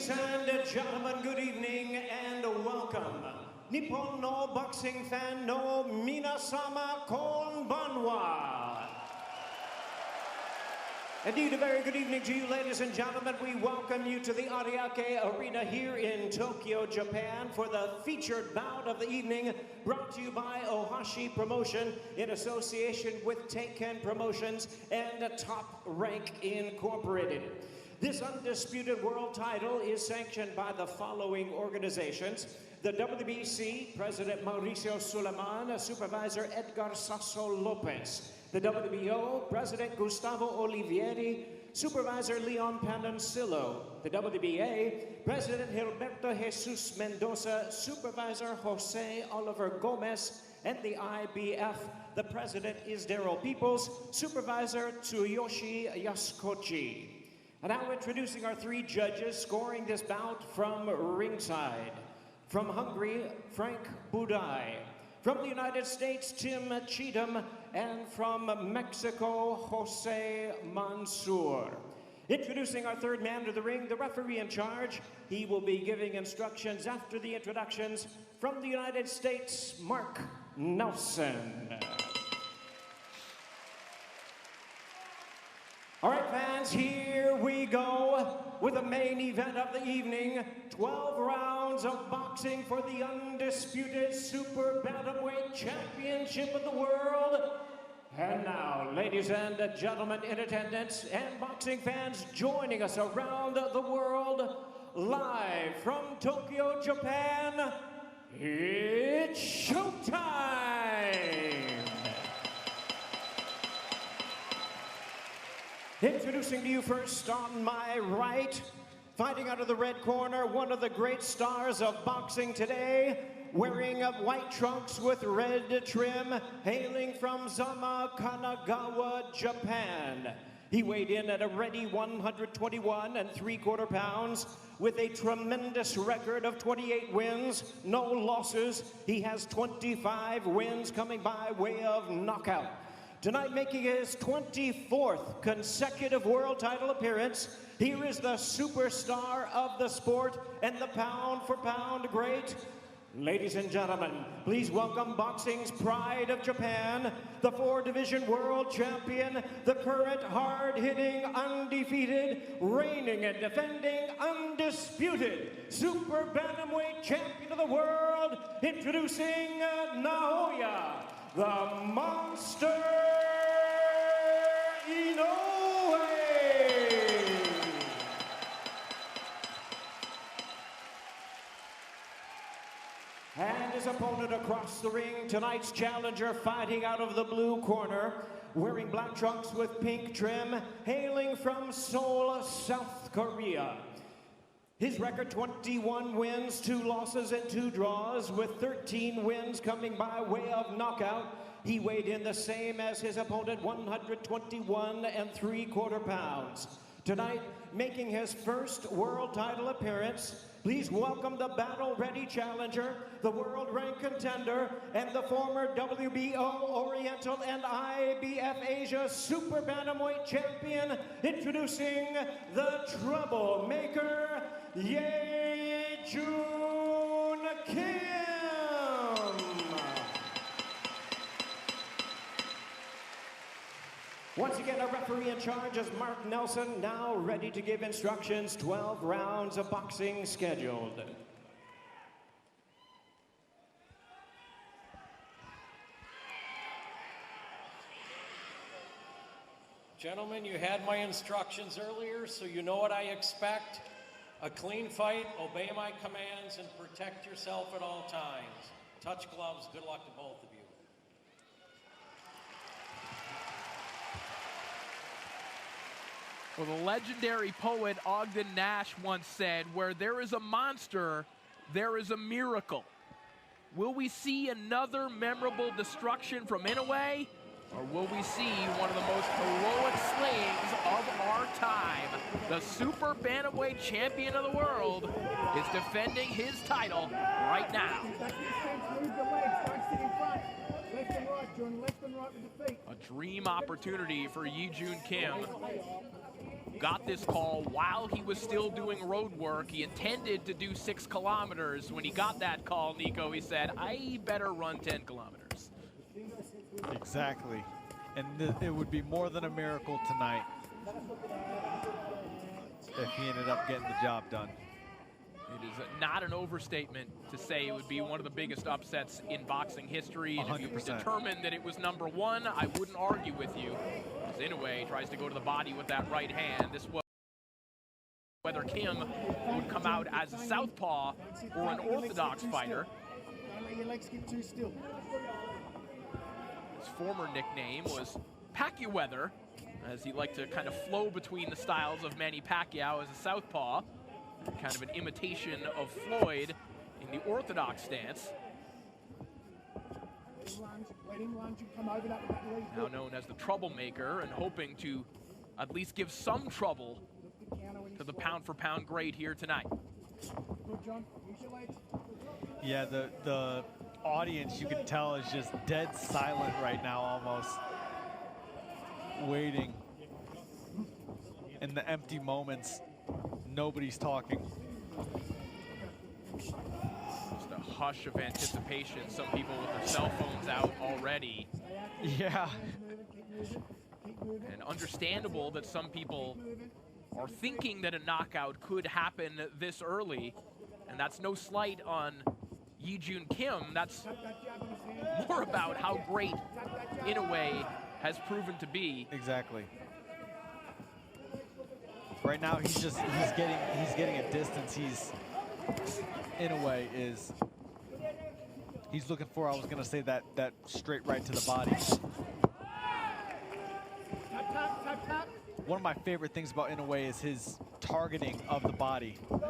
Ladies and gentlemen, good evening and welcome. Nippon no boxing fan no minasama konbanwa. Indeed, a very good evening to you, ladies and gentlemen. We welcome you to the Ariake Arena here in Tokyo, Japan for the featured bout of the evening, brought to you by Ohashi Promotion in association with Teiken Promotions and Top Rank Incorporated. This undisputed world title is sanctioned by the following organizations: the WBC, President Mauricio Suleiman, Supervisor Edgar Sasso Lopez; the WBO, President Gustavo Olivieri, Supervisor Leon Panancillo; the WBA, President Gilberto Jesus Mendoza, Supervisor Jose Oliver Gomez; and the IBF, the President is Daryl Peoples, Supervisor Tsuyoshi Yasukochi. And now introducing our three judges scoring this bout from ringside. From Hungary, Frank Budai. From the United States, Tim Cheatham. And from Mexico, Jose Mansour. Introducing our third man to the ring, the referee in charge. He will be giving instructions after the introductions. From the United States, Mark Nelson. All right, fans, here we go with the main event of the evening. 12 rounds of boxing for the undisputed Super Bantamweight Championship of the world. And now, ladies and gentlemen in attendance and boxing fans joining us around the world, live from Tokyo, Japan, it's showtime! Introducing to you first on my right, fighting out of the red corner, one of the great stars of boxing today, wearing white trunks with red trim, hailing from Zama, Kanagawa, Japan. He weighed in at a ready 121 3/4 pounds with a tremendous record of 28 wins, no losses. He has 25 wins coming by way of knockout. Tonight, making his 24th consecutive world title appearance, here is the superstar of the sport and the pound-for-pound great. Ladies and gentlemen, please welcome boxing's pride of Japan, the 4-division world champion, the current hard-hitting, undefeated, reigning and defending, undisputed Super Bantamweight champion of the world, introducing Naoya, the Monster Inoue. And his opponent across the ring, tonight's challenger, fighting out of the blue corner, wearing black trunks with pink trim, hailing from Seoul, South Korea. His record, 21 wins, 2 losses, and 2 draws, with 13 wins coming by way of knockout. He weighed in the same as his opponent, 121 3/4 pounds. Tonight, making his first world title appearance, please welcome the battle-ready challenger, the world-ranked contender, and the former WBO Oriental and IBF Asia Super Bantamweight champion, introducing the troublemaker, Ye-Jun Kim. Once again, our referee in charge is Mark Nelson, now ready to give instructions. 12 rounds of boxing scheduled. Gentlemen, you had my instructions earlier, so you know what I expect. A clean fight, obey my commands, and protect yourself at all times. Touch gloves. Good luck to both of you. Well, the legendary poet Ogden Nash once said, "Where there is a monster, there is a miracle." Will we see another memorable destruction from Inoue? Or will we see one of the most heroic slayings of our time? The Super Bantamweight champion of the world is defending his title right now. A dream opportunity for Ye-Jun Kim. got this call while he was still doing road work. He intended to do 6 kilometers. When he got that call, Nico, he said, I better run 10 kilometers. Exactly. And it would be more than a miracle tonight if he ended up getting the job done. It is not an overstatement to say it would be one of the biggest upsets in boxing history. And 100%. if you determined that it was #1, I wouldn't argue with you. As Inoue tries to go to the body with that right hand. This was whether Kim would come out as a southpaw or an orthodox fighter. Don't let your legs get too still. His former nickname was Pacquiao-Weather, as he liked to kind of flow between the styles of Manny Pacquiao as a southpaw. Kind of an imitation of Floyd in the orthodox stance. Let him lunge and come over that with that leg. Now known as the troublemaker, and hoping to at least give some trouble to the pound-for-pound great here tonight. Good, John. Use your legs. Yeah, the audience, you can tell, is just dead silent right now, almost waiting. In the empty moments, nobody's talking. Just a hush of anticipation. Some people with their cell phones out already. Yeah. And understandable that some people are thinking that a knockout could happen this early. And that's no slight on Yi-Jun Kim. That's more about how great Inoue has proven to be. Exactly. Right now, he's getting a distance. Inoue is. He's looking for, I was gonna say, that straight right to the body. One of my favorite things about Inoue is his targeting of the body. Inoue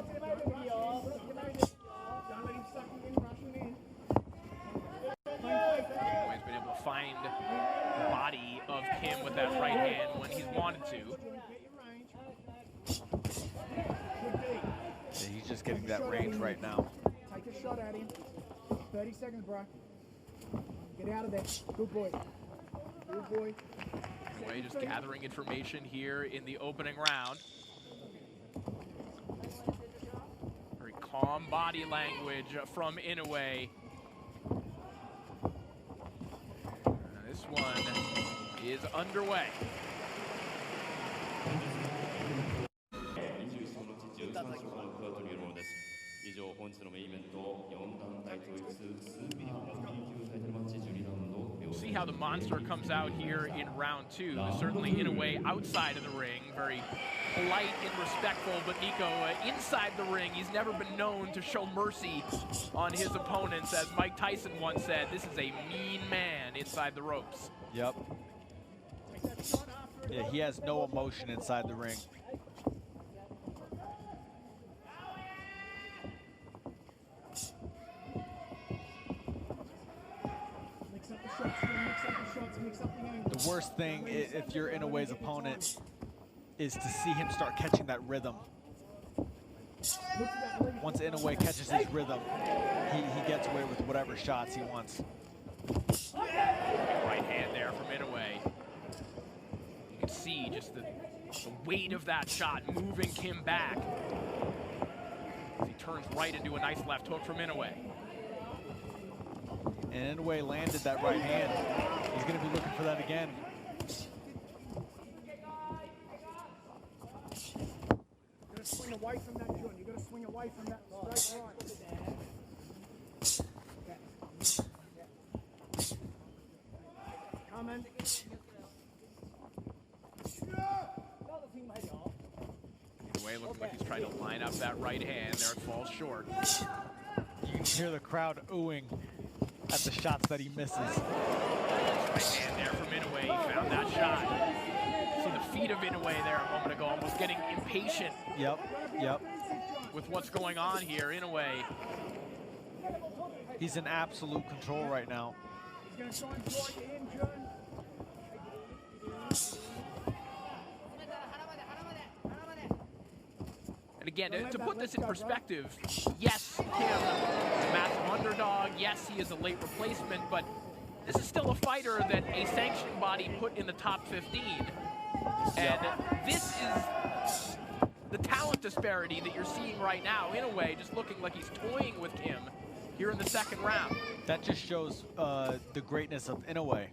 been able to find the body of Kim with that right hand when he's wanted to. Yeah, he's just getting that range right now. Take a shot at him. 30 seconds, bro. Get out of there. Good boy. Good boy. Inoue just gathering information here in the opening round. Very calm body language from Inoue. This one is underway. We'll see how the monster comes out here in round 2. Certainly Inoue outside of the ring, very polite and respectful, but Nico inside the ring, he's never been known to show mercy on his opponents. As Mike Tyson once said, this is a mean man inside the ropes. Yep. Yeah, he has no emotion inside the ring. The worst thing, if you're Inoue's opponent, is to see him start catching that rhythm. Once Inoue catches his rhythm, he gets away with whatever shots he wants. Right hand there from Inoue. You can see just the weight of that shot moving Kim back. As he turns right into a nice left hook from Inoue. And Inoue landed that right hand. He's going to be looking for that again. You're going to swing away from that, John. You've got to swing away from that straight right. Come in. Inoue looking like he's trying to line up that right hand. There it falls short. You can hear the crowd oohing at the shots that he misses. Right hand there from Inoue. He found that shot. See the feet of Inoue there a moment ago, almost getting impatient. Yep. With what's going on here. Inoue. He's in absolute control right now. He's going to try and draw you in, John. And again, to put this in perspective, yes, Kim is a massive underdog. Yes, he is a late replacement, but this is still a fighter that a sanctioned body put in the top 15. And this is the talent disparity that you're seeing right now, Inoue just looking like he's toying with Kim here in the second round. That just shows the greatness of Inoue.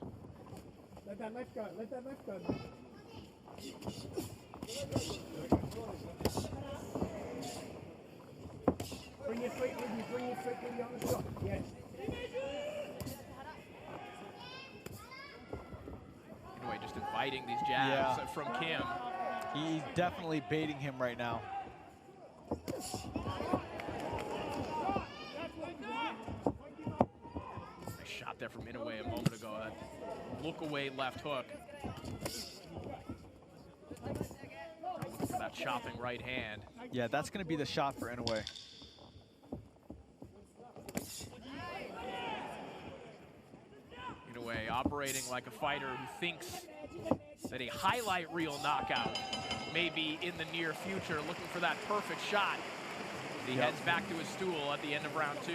Let that left go. Let that left go. Bring your feet with you. Bring your feet with you on the shot. Yes. Inoue just inviting these jabs from Kim. He's definitely baiting him right now. Nice shot there from Inoue a moment ago. That look away left hook. Looking for that chopping right hand. Yeah, that's going to be the shot for Inoue. Inoue operating like a fighter who thinks that a highlight reel knockout may be in the near future, looking for that perfect shot. He heads back to his stool at the end of round 2.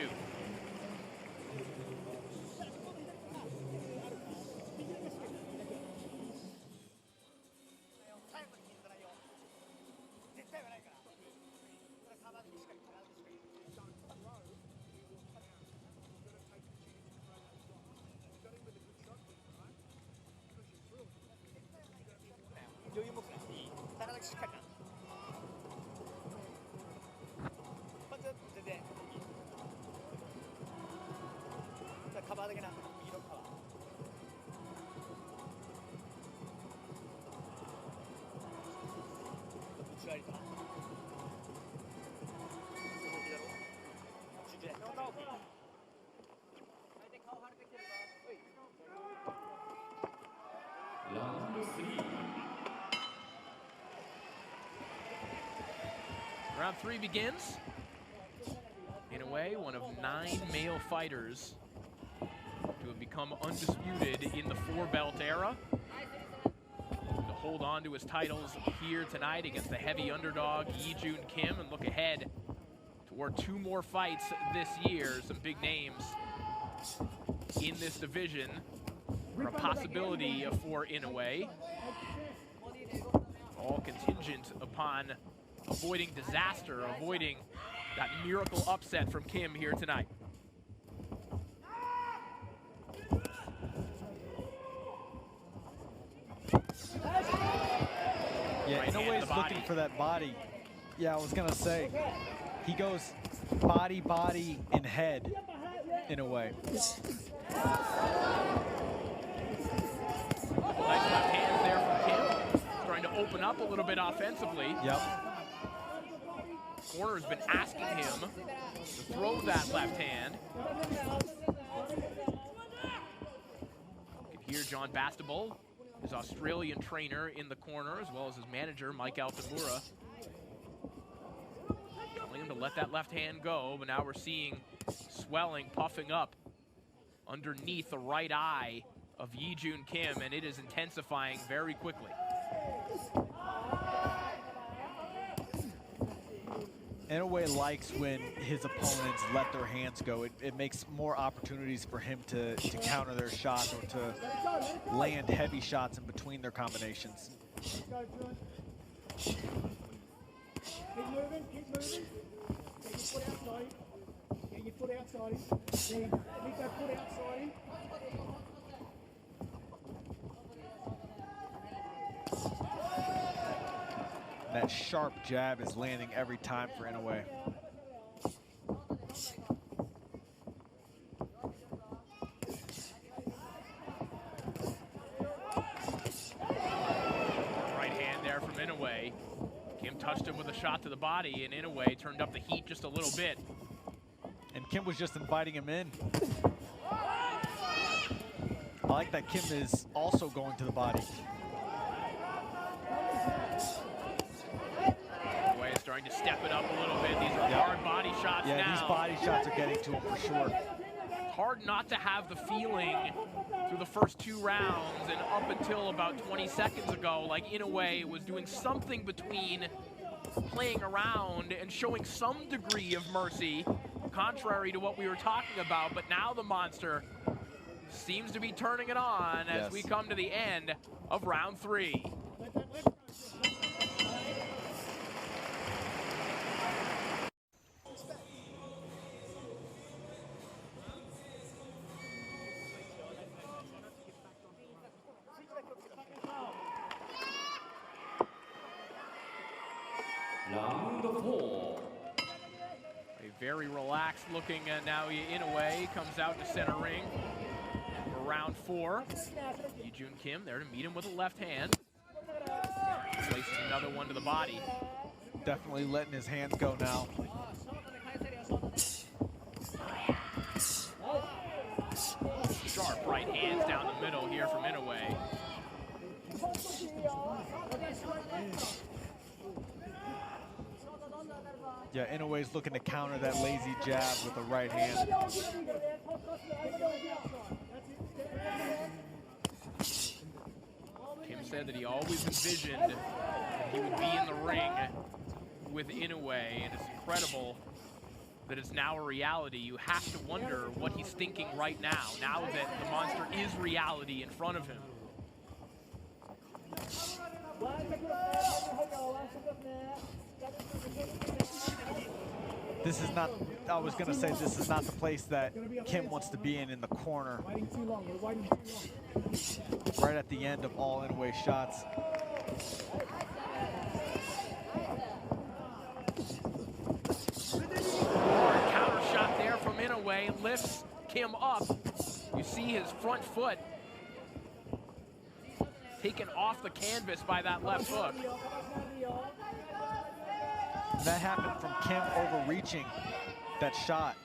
Round 3 begins. Inoue, one of 9 male fighters to have become undisputed in the 4-belt era. To hold on to his titles here tonight against the heavy underdog Yi-Jun Kim, and look ahead toward 2 more fights this year. Some big names in this division for a possibility for Inoue. All contingent upon avoiding disaster, avoiding that miracle upset from Kim here tonight. Yeah, Right hand, Inoue's looking for that body. Yeah, I was going to say, he goes body, body, and head in a way. Nice left hands there from Kim. Trying to open up a little bit offensively. Yep. Corner's been asking him to throw that left hand. You can hear John Bastable, his Australian trainer, in the corner, as well as his manager, Mike Altamura, telling him to let that left hand go, but now we're seeing swelling, puffing up underneath the right eye of Yi-Jun Kim, and it is intensifying very quickly. Inoue likes when his opponents let their hands go. It makes more opportunities for him to counter their shots or to land heavy shots in between their combinations. Keep moving, keep moving. Get your foot outside him. Get your foot outside him. Keep that foot outside him. That sharp jab is landing every time for Inoue. Right hand there from Inoue. Kim touched him with a shot to the body, and Inoue turned up the heat just a little bit. And Kim was just inviting him in. I like that Kim is also going to the body. Inoue is starting to step it up a little bit. These are hard body shots now. Yeah, these body shots are getting to him for sure. Hard not to have the feeling through the first 2 rounds and up until about 20 seconds ago, like Inoue was doing something between playing around and showing some degree of mercy, contrary to what we were talking about. But now the monster seems to be turning it on as we come to the end of round 3. 4. A very relaxed looking Naoya Inoue comes out to center ring for round 4. Yi-Jun Kim there to meet him with a left hand. Places another one to the body. Definitely letting his hands go now. Sharp right hands down the middle here from Inoue. Yeah, Inoue's looking to counter that lazy jab with a right hand. Kim said that he always envisioned that he would be in the ring with Inoue, and it's incredible that it's now a reality. You have to wonder what he's thinking right now that the monster is reality in front of him. This is not, I was going to say, this is not the place that Kim wants to be in the corner. Right at the end of all Inoue shots. Counter shot there from Inoue, lifts Kim up. You see his front foot taken off the canvas by that left hook. That happened from Kim overreaching that shot.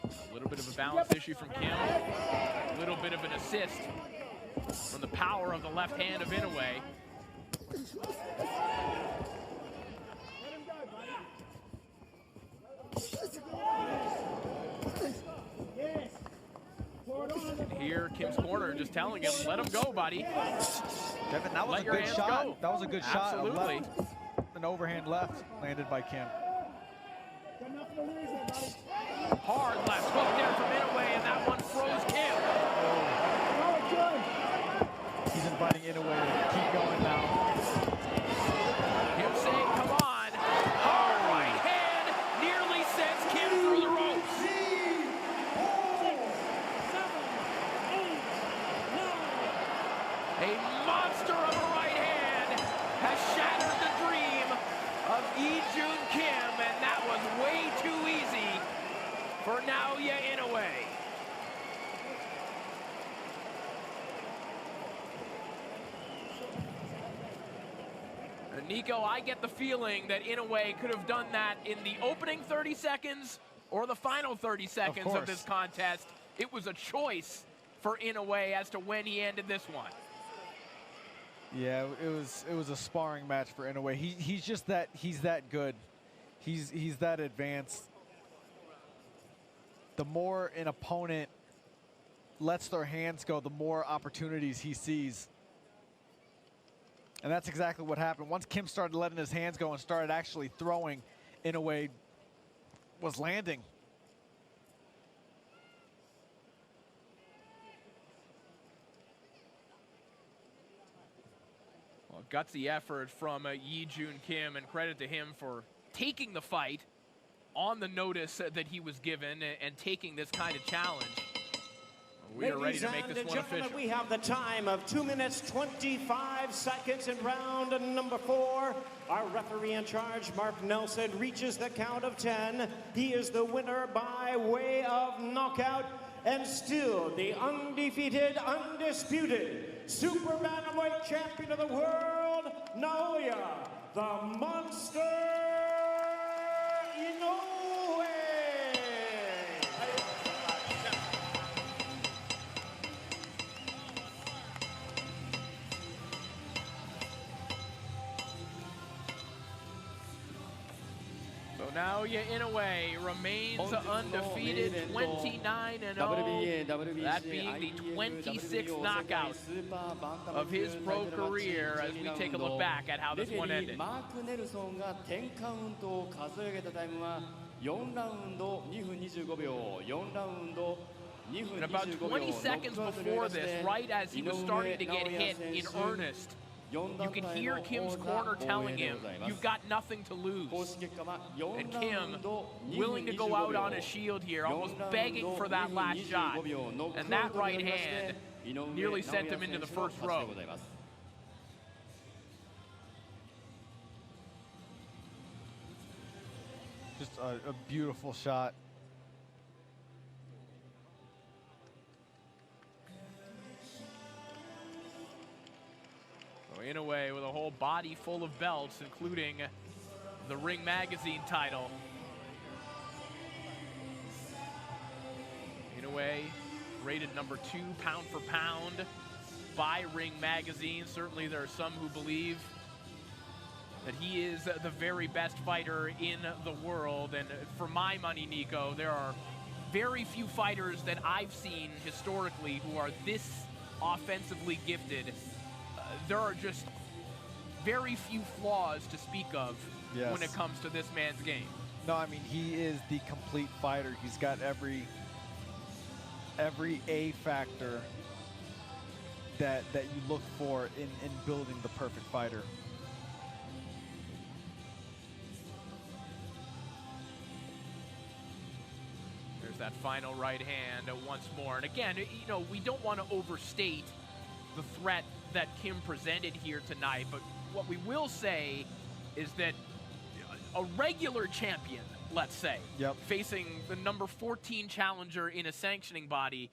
A little bit of a balance issue from Kim. A little bit of an assist from the power of the left hand of Inoue. And here, Kim's corner just telling him, let him go, buddy. Devin, that was a good shot. That was a good shot. Absolutely. An overhand left landed by Kim. Hard left hook there from Inoue, and that one froze Kim. He's inviting Inoue to keep going now. Kim saying, come on. Hard right hand nearly sends Kim through the ropes. A monster of a right hand has shattered the dream of Yi-Jun Kim, and that was way too easy for Naoya Inoue. Nico, I get the feeling that Inoue could have done that in the opening 30 seconds or the final 30 seconds of this contest. It was a choice for Inoue as to when he ended this one. Yeah, it was a sparring match for Inoue. He's just that, he's that good. He's that advanced. The more an opponent lets their hands go, the more opportunities he sees. And that's exactly what happened. Once Kim started letting his hands go and started actually throwing, Inoue was landing. Well, gutsy effort from Yi-Jun Kim, and credit to him for taking the fight on the notice that he was given and taking this kind of challenge. We are ready to make this one official. We have the time of 2 minutes, 25 seconds in round number 4. Our referee in charge, Mark Nelson, reaches the count of 10. He is the winner by way of knockout, and still the undefeated, undisputed super bantamweight champion of the world, Naoya, the Monster Inoue. Naoya Inoue remains undefeated, 29-0. That being the 26th knockout of his pro career, as we take a look back at how this one ended. And about 20 seconds before this, right as he was starting to get hit in earnest, you could hear Kim's corner telling him, you've got nothing to lose. And Kim, willing to go out on his shield here, almost begging for that last shot. And that right hand nearly sent him into the first row. Just a beautiful shot. So Inoue with a whole body full of belts, including the Ring Magazine title. Inoue rated number 2 pound for pound by Ring Magazine. Certainly there are some who believe that he is the very best fighter in the world. And for my money, Nico, there are very few fighters that I've seen historically who are this offensively gifted. There are just very few flaws to speak of when it comes to this man's game. No, I mean, he is the complete fighter. He's got every A factor that you look for in building the perfect fighter. There's that final right hand once more. And again, you know, we don't want to overstate the threat that Kim presented here tonight, but what we will say is that a regular champion, let's say, facing the number 14 challenger in a sanctioning body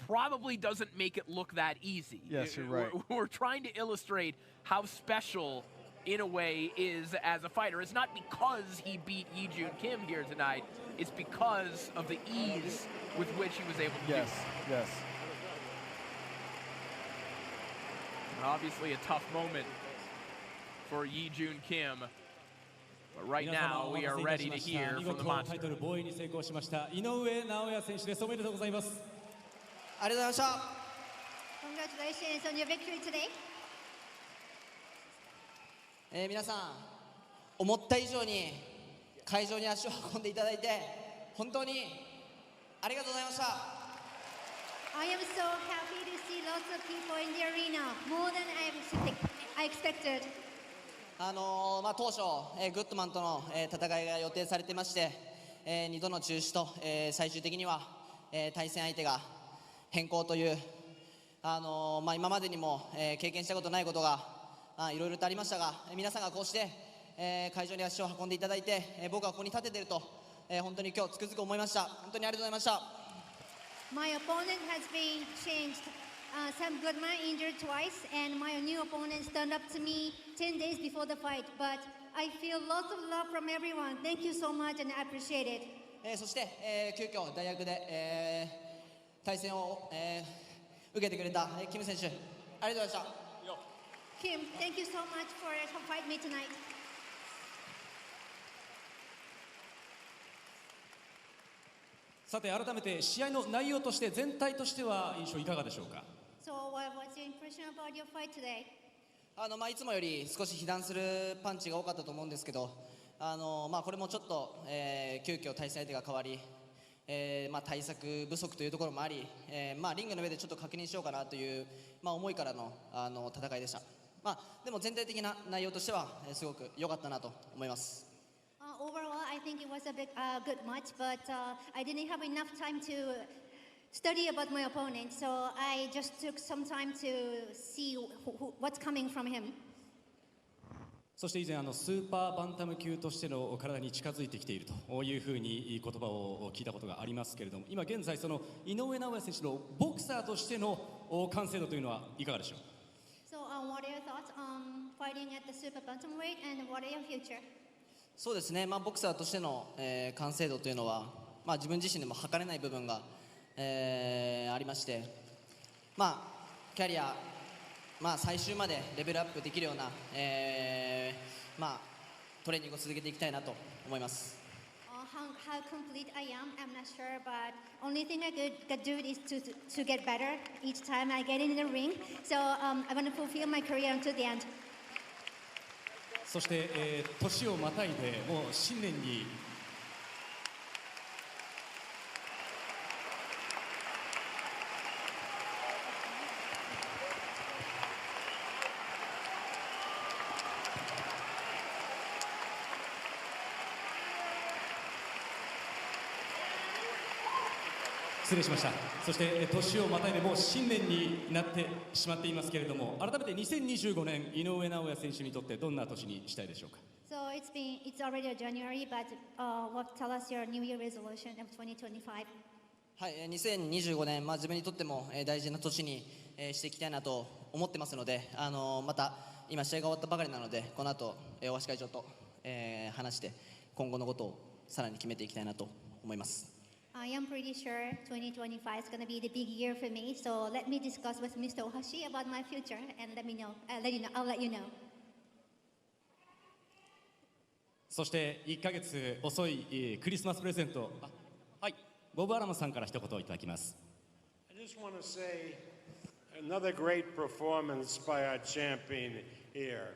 probably doesn't make it look that easy. Yes, you're right. We're trying to illustrate how special Inoue is as a fighter. It's not because he beat Yi-Jun Kim here tonight, it's because of the ease with which he was able to do it. Yes. Obviously a tough moment for Yi-Jun Kim. But right now, we are ready to hear from the monster. タイトル防衛に成功しました井上尚弥選手です。おめでとうございます。ありがとうございました。Congratulations on your victory today. 皆さん、思った以上に会場に足を運んでいただいて本当にありがとうございました。I am so happy to see lots of people in the arena, more than I expected. 当初、グッドマンとの、戦いが予定されてまして、2度の中止と、最終的には、対戦相手が変更という、今までにも、経験したことないことがいろいろとありましたが、皆さんがこうして、会場に足を運んでいただいて、僕はここに立てていると、本当に今日つくづく思いました。本当にありがとうございました。My opponent has been changed. Sam Goodman injured twice, and my new opponent stood up to me 10 days before the fight. But I feel lots of love from everyone. Thank you so much, and I appreciate it. そして、急遽大学で、対戦を、受けてくれた、キム選手、ありがとうございました。Kim, thank you so much for fighting me tonight. さて改めて試合の内容として全体としては印象いかがでしょうか。So, what's your impression about your fight today? いつもより少し被弾するパンチが多かったと思うんですけど、これもちょっと、急遽対戦相手が変わり、対策不足というところもあり、リングの上でちょっと確認しようかなという、思いからの、戦いでした。でも全体的な内容としては、すごく良かったなと思います。Overall, I think it was a big, good match, but I didn't have enough time to study about my opponent, so I just took some time to see what's coming from him. そして以前スーパーバンタム級としての体に近づいてきているというふうに言葉を聞いたことがありますけれども、今現在その井上尚弥選手のボクサーとしての完成度というのはいかがでしょう。 So, what are your thoughts on fighting at the super bantamweight, and what are your future? そうですね、ボクサーとしての、完成度というのは、自分自身でも測れない部分が、ありまして、キャリア、最終までレベルアップできるような、トレーニングを続けていきたいなと思います。How complete I am, I'm not sure, but only thing I could do is to get better each time I get in the ring. So I want to fulfill my career until the end. そして、年をまたいでもう新年に失礼しました。そして年をまたいでもう新年になってしまっていますけれども、改めて2025年井上尚弥選手にとってどんな年にしたいでしょうか。So So it's already a January, but what tell us your New Year resolution of 2025? はい、2025年、自分にとっても大事な年にしていきたいなと思ってますので、また今試合が終わったばかりなので、この後大橋会長と話して今後のことをさらに決めていきたいなと思います。I am pretty sure 2025 is going to be the big year for me. So let me discuss with Mr. Ohashi about my future and let me know. I'll let you know. そして1ヶ月遅いクリスマスプレゼント、はい、ボブ・アラムさんから一言いただきます。I just want to say another great performance by our champion here.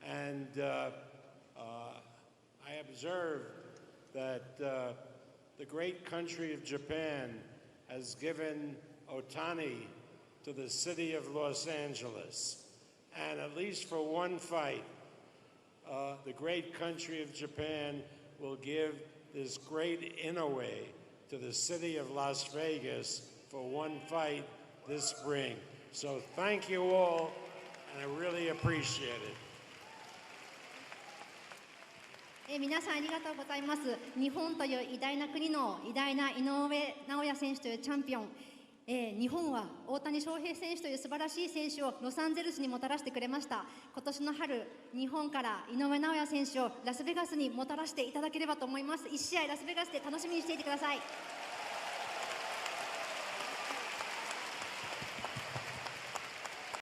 And I observed that the great country of Japan has given Otani to the city of Los Angeles. And at least for one fight, the great country of Japan will give this great Inoue to the city of Las Vegas for one fight this spring. So thank you all, and I really appreciate it. 皆さんありがとうございます。日本という偉大な国の偉大な井上尚弥選手というチャンピオン。日本は大谷翔平選手という素晴らしい選手をロサンゼルスにもたらしてくれました。今年の春、日本から井上尚弥選手をラスベガスにもたらしていただければと思います。1試合ラスベガスで楽しみにしていてください。